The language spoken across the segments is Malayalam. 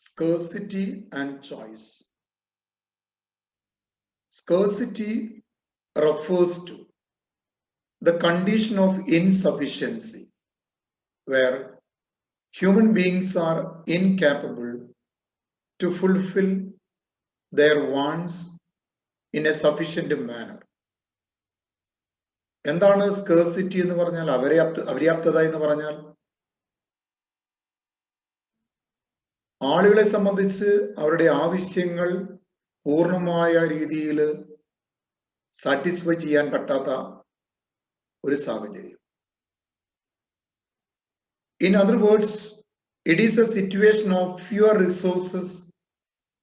Scarcity and choice. Scarcity refers to the condition of insufficiency where human beings are incapable to fulfill their wants in a sufficient manner. എന്താണ് സ്കേഴ്സിറ്റി എന്ന് പറഞ്ഞാൽ? അപര്യാപ്തത എന്ന് പറഞ്ഞാൽ ആളുകളെ സംബന്ധിച്ച് അവരുടെ ആവശ്യങ്ങൾ പൂർണ്ണമായ രീതിയിൽ സാറ്റിസ്ഫൈ ചെയ്യാൻ പറ്റാത്ത ഒരു സാഹചര്യം. In other words, it is a situation of fewer resources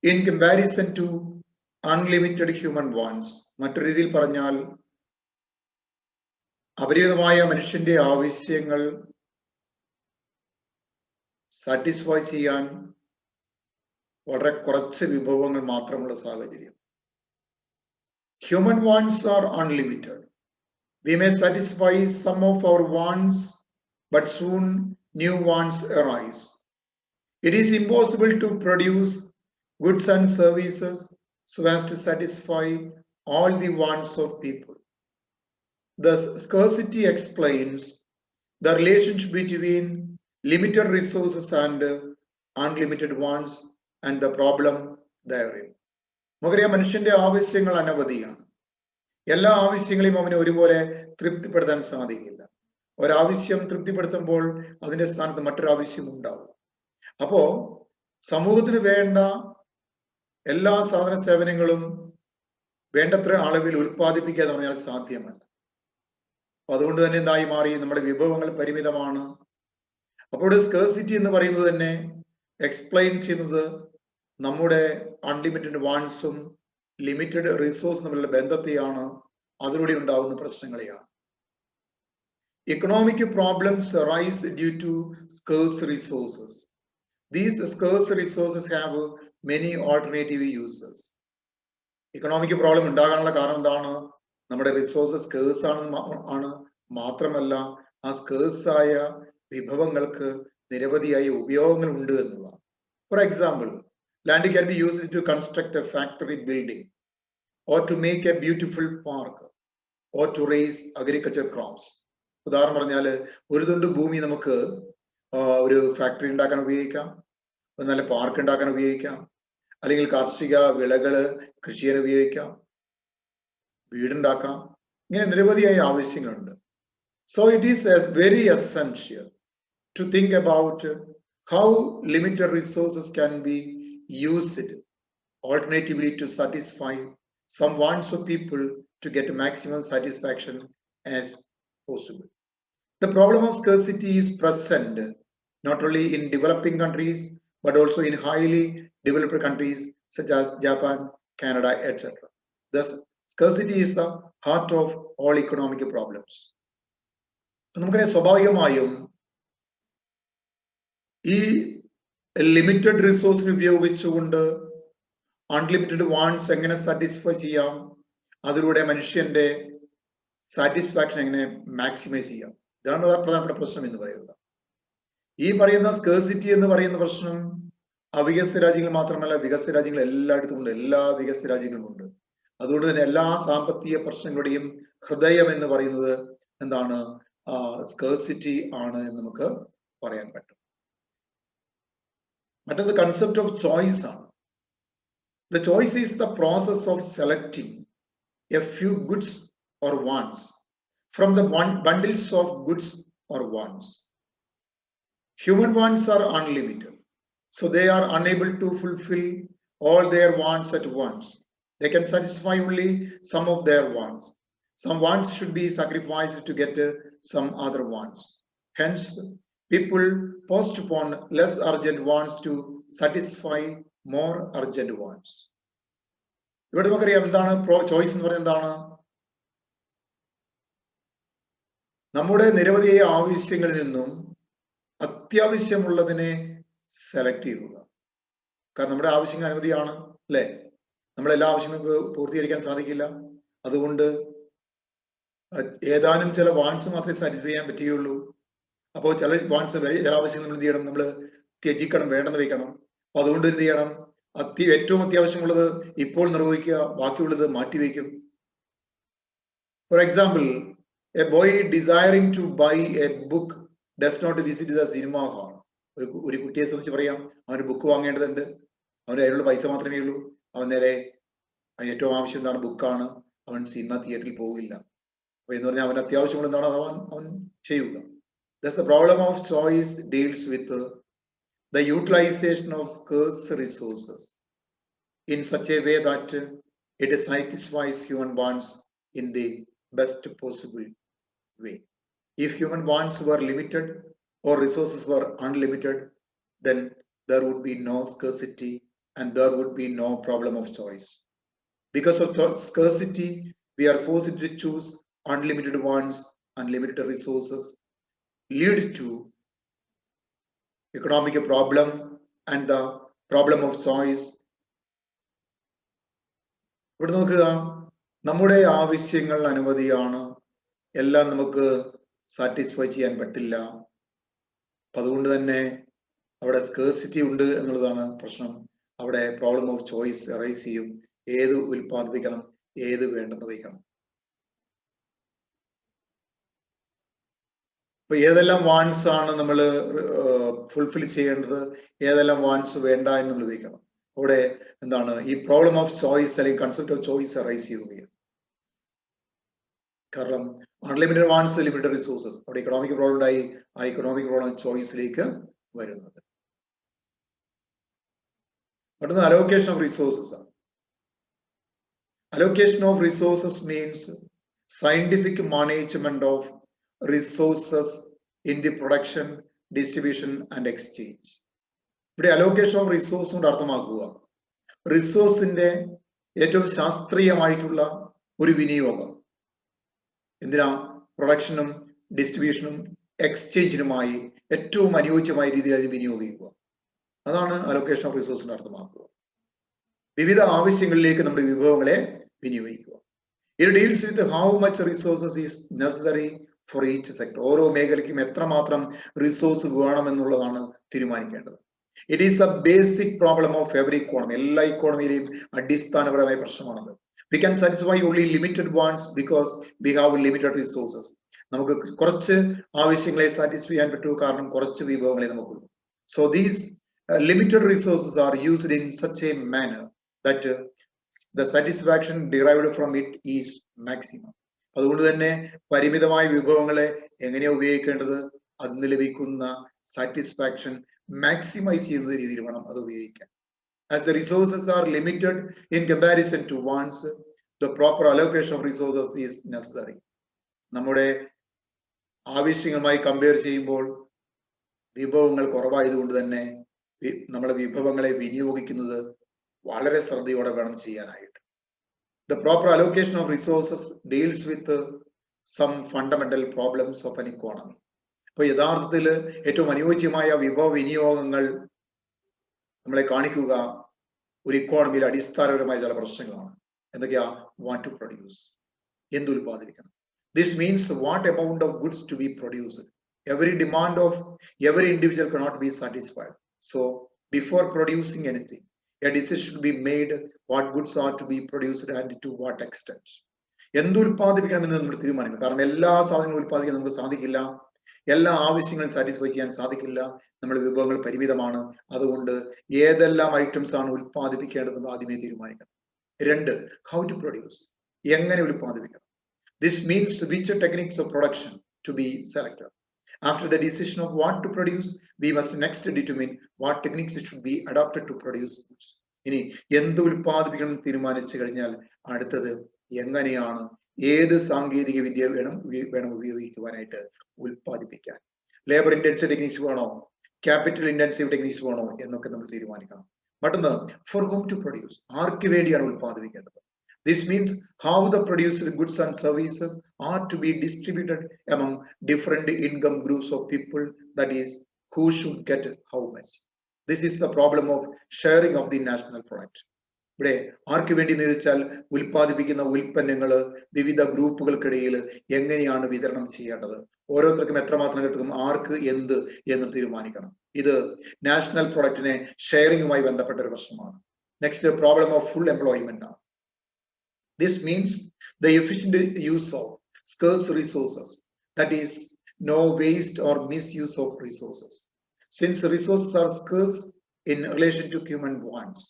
in comparison to unlimited human wants. മറ്റൊരു രീതിയിൽ പറഞ്ഞാൽ അപരിമിതമായ മനുഷ്യന്റെ ആവശ്യങ്ങൾ സാറ്റിസ്ഫൈ ചെയ്യാൻ വളരെ കുറച്ച് വിഭവങ്ങൾ മാത്രമുള്ള സാഹചര്യം. Human wants are unlimited. We may satisfy some of our wants, but soon new wants arise. It is impossible to produce goods and services so as to satisfy all the wants of people. The scarcity explains the relationship between limited resources and unlimited wants and the problem therein. നമുക്കറിയാം, മനുഷ്യന്റെ ആവശ്യങ്ങൾ അനവധിയാണ്. എല്ലാ ആവശ്യങ്ങളെയും അവന് ഒരുപോലെ തൃപ്തിപ്പെടുത്താൻ സാധിക്കില്ല. ഒരാവശ്യം തൃപ്തിപ്പെടുത്തുമ്പോൾ അതിന്റെ സ്ഥാനത്ത് മറ്റൊരാവശ്യം ഉണ്ടാവും. അപ്പോ സമൂഹത്തിന് വേണ്ട എല്ലാ സാധന സേവനങ്ങളും വേണ്ടത്ര അളവിൽ ഉൽപ്പാദിപ്പിക്കുക എന്ന് പറഞ്ഞാൽ സാധ്യമല്ല. അതുകൊണ്ട് തന്നെ എന്തായി മാറി? നമ്മുടെ വിഭവങ്ങൾ പരിമിതമാണ്. അപ്പോൾ സ്കേഴ്സിറ്റി എന്ന് പറയുന്നത് തന്നെ എക്സ്പ്ലെയിൻ ചെയ്യുന്നത് നമ്മുടെ അൺലിമിറ്റഡ് വാൺസും ലിമിറ്റഡ് റിസോഴ്സ് തമ്മിലുള്ള ബന്ധത്തെയാണ്, അതിലൂടെ ഉണ്ടാകുന്ന പ്രശ്നങ്ങളെയാണ്. Economic problems arise due to scarce resources. These scarce resources have many alternative uses. Economic problem ഉണ്ടാകാനുള്ള കാരണം എന്താണ്? നമ്മുടെ റിസോഴ്സസ് സ്കേഴ്സ് ആണ്. മാത്രമല്ല, ആ സ്കേഴ്സ് ആയ വിഭവങ്ങൾക്ക് നിരവധിയായ ഉപയോഗങ്ങൾ ഉണ്ട് എന്നതാണ്. For example, land can be used to construct a factory building or to make a beautiful park or to raise agriculture crops. ഉദാഹരണം പറഞ്ഞാൽ, ഒരു തുണ്ട് ഭൂമി നമുക്ക് ഒരു ഫാക്ടറി ഉണ്ടാക്കാൻ ഉപയോഗിക്കാം, ഒരു നല്ല പാർക്ക് ഉണ്ടാക്കാൻ ഉപയോഗിക്കാം, അല്ലെങ്കിൽ കാർഷിക വിളകള് കൃഷി ചെയ്യാൻ ഉപയോഗിക്കാം, വീടുണ്ടാക്കാം. ഇങ്ങനെ നിരവധിയായ ആവശ്യങ്ങളുണ്ട്. So it is very essential to think about how limited resources can be used alternatively to satisfy some wants of people to get maximum satisfaction as possible. The problem of scarcity is present not only in developing countries but also in highly developed countries such as Japan, Canada, etc. Thus, scarcity is the heart of all economic problems. നമുക്കറിയാം, സ്വാഭാവികമായും ഈ ലിമിറ്റഡ് റിസോഴ്സിന് ഉപയോഗിച്ചുകൊണ്ട് അൺലിമിറ്റഡ് വാണ്ട്സ് എങ്ങനെ സാറ്റിസ്ഫൈ ചെയ്യാം, അതിലൂടെ മനുഷ്യന്റെ സാറ്റിസ്ഫാക്ഷൻ എങ്ങനെ മാക്സിമൈസ് ചെയ്യാം, ഇതാണ് പ്രധാനപ്പെട്ട പ്രശ്നം എന്ന് പറയുന്നത്. ഈ പറയുന്ന സ്കേഴ്സിറ്റി എന്ന് പറയുന്ന പ്രശ്നം അവികസിത രാജ്യങ്ങൾ മാത്രമല്ല, വികസിത രാജ്യങ്ങൾ എല്ലായിടത്തും ഉണ്ട്. എല്ലാ വികസിത രാജ്യങ്ങളും ഉണ്ട്. അതുകൊണ്ട് തന്നെ എല്ലാ സാമ്പത്തിക പ്രശ്നങ്ങളുടെയും ഹൃദയം എന്ന് പറയുന്നത് എന്താണ്? സ്കേഴ്സിറ്റി ആണ് എന്ന് നമുക്ക് പറയാൻ പറ്റും. മറ്റൊന്ന് കൺസെപ്റ്റ് ഓഫ് ചോയ്സ് ആണ്. The choice is the process of selecting a few goods or wants from the bundles of goods or wants. Human wants are unlimited, so they are unable to fulfill all their wants at once. They can satisfy only some of their wants. Some wants should be sacrificed to get some other wants. Hence, people postpone less urgent wants to satisfy more urgent wants. ഇവിടെ നമുക്കറിയാം എന്താണ് ചോയ്സ് എന്ന് പറയുന്നത്. എന്താണ്? നമ്മുടെ നിരവധി ആവശ്യങ്ങളിൽ നിന്നും അത്യാവശ്യമുള്ളതിനെ സെലക്ട് ചെയ്യുക. കാരണം നമ്മുടെ ആവശ്യങ്ങൾ അനവധിയാണ്, അല്ലെ? നമ്മളെല്ലാ ആവശ്യങ്ങളും പൂർത്തീകരിക്കാൻ സാധിക്കില്ല. അതുകൊണ്ട് ഏതാനും ചില വാൺസ് മാത്രമേ സാറ്റിസ്ഫൈ ചെയ്യാൻ പറ്റുകയുള്ളൂ. അപ്പോൾ ചില വാൺസ്, ചില ആവശ്യങ്ങൾ നമ്മൾ എന്ത് ചെയ്യണം? നമ്മൾ ത്യജിക്കണം, വേണ്ടെന്ന് വെക്കണം. അതുകൊണ്ട് എന്ത് ചെയ്യണം? ഏറ്റവും അത്യാവശ്യമുള്ളത് ഇപ്പോൾ നിർവഹിക്കുക, ബാക്കിയുള്ളത് മാറ്റിവെക്കും. For example, a boy desiring to buy a book does not visit the cinema hall. ഒരു കുട്ടിയെ സംബന്ധിച്ച് പറയാം, അവന് ബുക്ക് വാങ്ങേണ്ടതുണ്ട്, അവന് അതിനുള്ള പൈസ മാത്രമേ ഉള്ളൂ, അവൻ നേരെ ഏറ്റവും ആവശ്യം എന്താണ്? ബുക്കാണ്. അവൻ സിനിമ തിയേറ്ററിൽ പോകില്ല. അപ്പൊ എന്ന് പറഞ്ഞാൽ അവന് അത്യാവശ്യമുള്ള എന്താണ് അവൻ ചെയ്യുക. Thus the problem of choice deals with the utilization of scarce resources in such a way that it satisfies human wants in the best possible way. If human wants were limited or resources were unlimited, then there would be no scarcity and there would be no problem of choice. Because of scarcity, we are forced to choose unlimited wants, unlimited resources, lead to economic problem and the problem of choice. ഇവിടെ നോക്കുക, നമ്മുടെ ആവശ്യങ്ങൾ അനവധിയാണ്, എല്ലാം നമുക്ക് സാറ്റിസ്ഫൈ ചെയ്യാൻ പറ്റില്ല. അതുകൊണ്ട് തന്നെ അവിടെ സ്കേഴ്സിറ്റി ഉണ്ട് എന്നുള്ളതാണ് പ്രശ്നം. അവിടെ പ്രോബ്ലം ഓഫ് ചോയ്സ് അറൈസ് ചെയ്യും. ഏത് ഉൽപ്പാദിപ്പിക്കണം, ഏത് വേണ്ടെന്ന് വയ്ക്കണം. അപ്പൊ ഏതെല്ലാം വാൺസ് ആണ് നമ്മൾ ഫുൾഫിൽ ചെയ്യേണ്ടത്, ഏതെല്ലാം വാൺസ് വേണ്ട എന്ന് നമ്മൾ വയ്ക്കണം. അവിടെ എന്താണ് ഈ പ്രോബ്ലം ഓഫ് ചോയ്സ് അല്ലെങ്കിൽ കൺസെപ്റ്റ് ഓഫ് ചോയ്സ് അറൈസ് ചെയ്യുകയാണ്. കാരണം അൺലിമിറ്റഡ് വാൺസ്, ലിമിറ്റഡ് റിസോഴ്സസ്, അവിടെ ഇക്കണോമിക് പ്രോബ്ലം ഉണ്ടായി. ആ ഇക്കണോമിക് പ്രോബ്ലം ചോയ്സിലേക്ക് വരുന്നത്. അടുത്ത അലോക്കേഷൻ ഓഫ് റിസോഴ്സസ് ആണ്. Allocation of resources means scientific management of resources in the production, distribution and exchange. ഇവിടെ അലോക്കേഷൻ ഓഫ് റിസോഴ്സ് കൊണ്ട് അർത്ഥമാക്കുക റിസോഴ്സിന്റെ ഏറ്റവും ശാസ്ത്രീയമായിട്ടുള്ള ഒരു വിനിയോഗം. എന്തിനാ? പ്രൊഡക്ഷനും ഡിസ്ട്രിബ്യൂഷനും എക്സ്ചേഞ്ചിനുമായി ഏറ്റവും അനുയോജ്യമായ രീതിയിൽ അത് വിനിയോഗിക്കുക. അതാണ് അലോക്കേഷൻ ഓഫ് റിസോഴ്സിന്റെ അർത്ഥമാക്കുക. വിവിധ ആവശ്യങ്ങളിലേക്ക് നമ്മുടെ വിഭവങ്ങളെ വിനിയോഗിക്കുക. It deals with how much resources is necessary for each sector. ഓരോ മേഖലയ്ക്കും എത്രമാത്രം റിസോഴ്സ് വേണമെന്നുള്ളതാണ് തീരുമാനിക്കേണ്ടത്. It is a basic problem of every economy. എല്ലാ ഇക്കോണമിയിലെയും അടിസ്ഥാനപരമായ പ്രശ്നമാണത്. We can satisfy only limited wants because we have limited resources. നമുക്ക് കുറച്ച് ആവശ്യങ്ങളെ സാറ്റിസ്ഫൈ ചെയ്യാൻ പറ്റൂ, കാരണം കുറച്ച് വിഭവങ്ങളെ നമുക്കുള്ളൂ. So these limited resources are used in such a manner that the satisfaction derived from it is maximum. അതുകൊണ്ട് തന്നെ പരിമിതമായ വിഭവങ്ങളെ എങ്ങനെയാണ് ഉപയോഗിക്കേണ്ടത്? അതിന് ലഭിക്കുന്ന സാറ്റിസ്ഫാക്ഷൻ മാക്സിമൈസ് ചെയ്യുന്ന രീതിയിൽ വേണം അത് ഉപയോഗിക്കാൻ. As the resources are limited in comparison to wants, the proper allocation of resources is necessary. നമ്മുടെ ആവശ്യങ്ങളുമായി കമ്പയർ ചെയ്യുമ്പോൾ വിഭവങ്ങൾ കുറവായതുകൊണ്ട് തന്നെ നമ്മളെ വിഭവങ്ങളെ വിനിയോഗിക്കുന്നത് വളരെ ശ്രദ്ധയോടെ വേണം ചെയ്യാനായിട്ട്. The proper allocation of resources deals with some fundamental problems of an economy. അപ്പോൾ യഥാർത്ഥത്തിൽ ഏറ്റവും അനുയോജ്യമായ വിഭവ വിനിയോഗങ്ങൾ നമ്മളെ കാണിക്കുക ഒരു ഇക്കോണമിയിൽ അടിസ്ഥാനപരമായ ചില പ്രശ്നങ്ങളാണ്. എന്തൊക്കെയാ? വാട്ട് ടു പ്രൊഡ്യൂസ്, എന്ത് ഉൽപ്പാദിപ്പിക്കണം. This means what amount of goods to be produced. Every demand of every individual cannot be satisfied. So before producing anything, a decision should be made what goods are to be produced and to what extent. എന്ത് ഉൽപ്പാദിപ്പിക്കണമെന്ന് നമ്മൾ തീരുമാനിക്കണം. കാരണം എല്ലാ സാധനങ്ങളും ഉൽപ്പാദിപ്പിക്കാൻ നമുക്ക് സാധിക്കില്ല, എല്ലാ ആവശ്യങ്ങളും സാറ്റിസ്ഫൈ ചെയ്യാൻ സാധിക്കില്ല. നമ്മുടെ വിഭവങ്ങൾ പരിമിതമാണ്. അതുകൊണ്ട് ഏതെല്ലാം ഐറ്റംസ് ആണ് ഉൽപ്പാദിപ്പിക്കേണ്ടതെന്ന് ആദ്യമേ തീരുമാനിക്കണം. 2, ഹൗ ടു പ്രൊഡ്യൂസ്, എങ്ങനെ ഉൽപ്പാദിപ്പിക്കണം. This means which techniques of production to be selected. After the decision of what to produce, we must next determine what techniques should be adopted to produce goods. ഇനി എന്ത് ഉൽപ്പാദിപ്പിക്കണം തീരുമാനിച്ചു കഴിഞ്ഞാൽ അടുത്തത് എങ്ങനെയാണ്, ഏത് സാങ്കേതിക വിദ്യ വേണം ഉപയോഗിക്കുവാനായിട്ട് ഉൽപ്പാദിപ്പിക്കാൻ. ലേബർ ഇന്റൻസീവ് ടെക്നിക്സ് വേണോ, ക്യാപിറ്റൽ ഇന്റൻസീവ് ടെക്നിക്സ് വേണോ എന്നൊക്കെ നമ്മൾ തീരുമാനിക്കണം. മറ്റൊന്ന്, ഫോർ ഹൂം ടു പ്രൊഡ്യൂസ്, ആർക്ക് വേണ്ടിയാണ് ഉൽപ്പാദിപ്പിക്കേണ്ടത്. This means how the produced goods and services are to be distributed among different income groups of people, that is, who should get how much. This is the problem of sharing of the national product. ഇവിടെ ആർക്ക് വേണ്ടി എന്ന് ചോദിച്ചാൽ ഉൽപ്പാദിപ്പിക്കുന്ന ഉൽപ്പന്നങ്ങൾ വിവിധ ഗ്രൂപ്പുകൾക്കിടയിൽ എങ്ങനെയാണ് വിതരണം ചെയ്യേണ്ടത്, ഓരോരുത്തർക്കും എത്രമാത്രം കിട്ടും, ആർക്ക് എന്ത് എന്ന് തീരുമാനിക്കണം. ഇത് നാഷണൽ പ്രൊഡക്റ്റിനെ ഷെയറിംഗുമായി ബന്ധപ്പെട്ട ഒരു പ്രശ്നമാണ്. Next, problem of full employment ആണ്. This means the efficient use of scarce resources, that is, no waste or misuse of resources. Since resources are scarce in relation to human wants,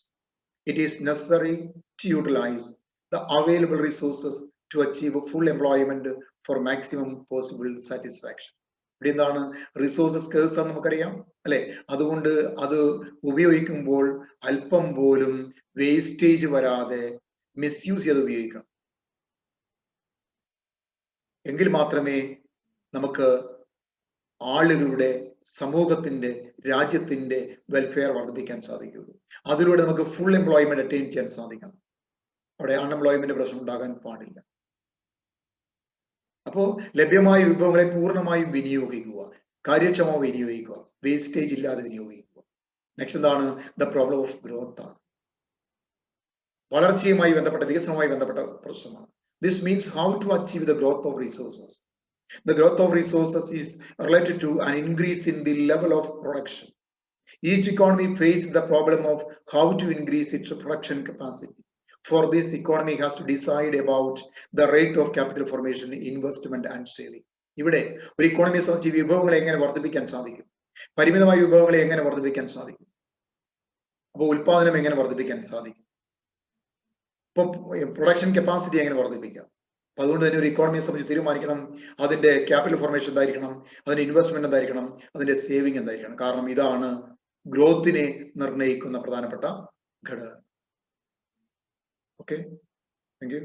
it is necessary to utilize the available resources to achieve full employment for maximum possible satisfaction. ഇവിടെ എന്താണ് റിസോഴ്സസ് സ്കേഴ്സ് ആണെന്ന് നമുക്കറിയാം അല്ലെ. അതുകൊണ്ട് അത് ഉപയോഗിക്കുമ്പോൾ അല്പം പോലും വേസ്റ്റേജ് വരാതെ മിസ്യൂസ് ചെയ്ത് ഉപയോഗിക്കണം. എങ്കിൽ മാത്രമേ നമുക്ക് ആളുകളുടെ, സമൂഹത്തിന്റെ, രാജ്യത്തിന്റെ വെൽഫെയർ വർദ്ധിപ്പിക്കാൻ സാധിക്കുകയുള്ളൂ. അതിലൂടെ നമുക്ക് ഫുൾ എംപ്ലോയ്മെന്റ് അറ്റൈൻ ചെയ്യാൻ സാധിക്കണം. അവിടെ അൺഎംപ്ലോയ്മെന്റ് പ്രശ്നം ഉണ്ടാകാൻ പാടില്ല. അപ്പോ ലഭ്യമായ വിഭവങ്ങളെ പൂർണ്ണമായും വിനിയോഗിക്കുക, കാര്യക്ഷമമായി വിനിയോഗിക്കുക, വേസ്റ്റേജ് ഇല്ലാതെ വിനിയോഗിക്കുക. നെക്സ്റ്റ് എന്താണ്? ദ പ്രോബ്ലം ഓഫ് ഗ്രോത്ത് ആണ്. വളർച്ചയുമായി ബന്ധപ്പെട്ട, വികസനവുമായി ബന്ധപ്പെട്ട പ്രശ്നമാണ്. This means how to achieve the growth of resources. The growth of resources is related to an increase in the level of production. Each economy faces the problem of how to increase its production capacity. For this, economy has to decide about the rate of capital formation, investment and saving. ഇവിടെ ഒരു ഇക്കോണമിയെ സംബന്ധിച്ച് വിഭവങ്ങളെ എങ്ങനെ വർദ്ധിപ്പിക്കാൻ സാധിക്കും, പരിമിതമായ വിഭവങ്ങളെ എങ്ങനെ വർദ്ധിപ്പിക്കാൻ സാധിക്കും, അപ്പോൾ ഉൽപാദനം എങ്ങനെ വർദ്ധിപ്പിക്കാൻ സാധിക്കും, ഇപ്പൊ പ്രൊഡക്ഷൻ കപ്പാസിറ്റി എങ്ങനെ വർദ്ധിപ്പിക്കാം. അപ്പൊ അതുകൊണ്ട് തന്നെ ഒരു ഇക്കോണമിയെ സംബന്ധിച്ച് തീരുമാനിക്കണം അതിന്റെ ക്യാപിറ്റൽ ഫോർമേഷൻ എന്തായിരിക്കണം, അതിന്റെ ഇൻവെസ്റ്റ്മെന്റ് എന്തായിരിക്കണം, അതിന്റെ സേവിങ് എന്തായിരിക്കണം. കാരണം ഇതാണ് ഗ്രോത്തിനെ നിർണ്ണയിക്കുന്ന പ്രധാനപ്പെട്ട ഘടകം. Okay, thank you.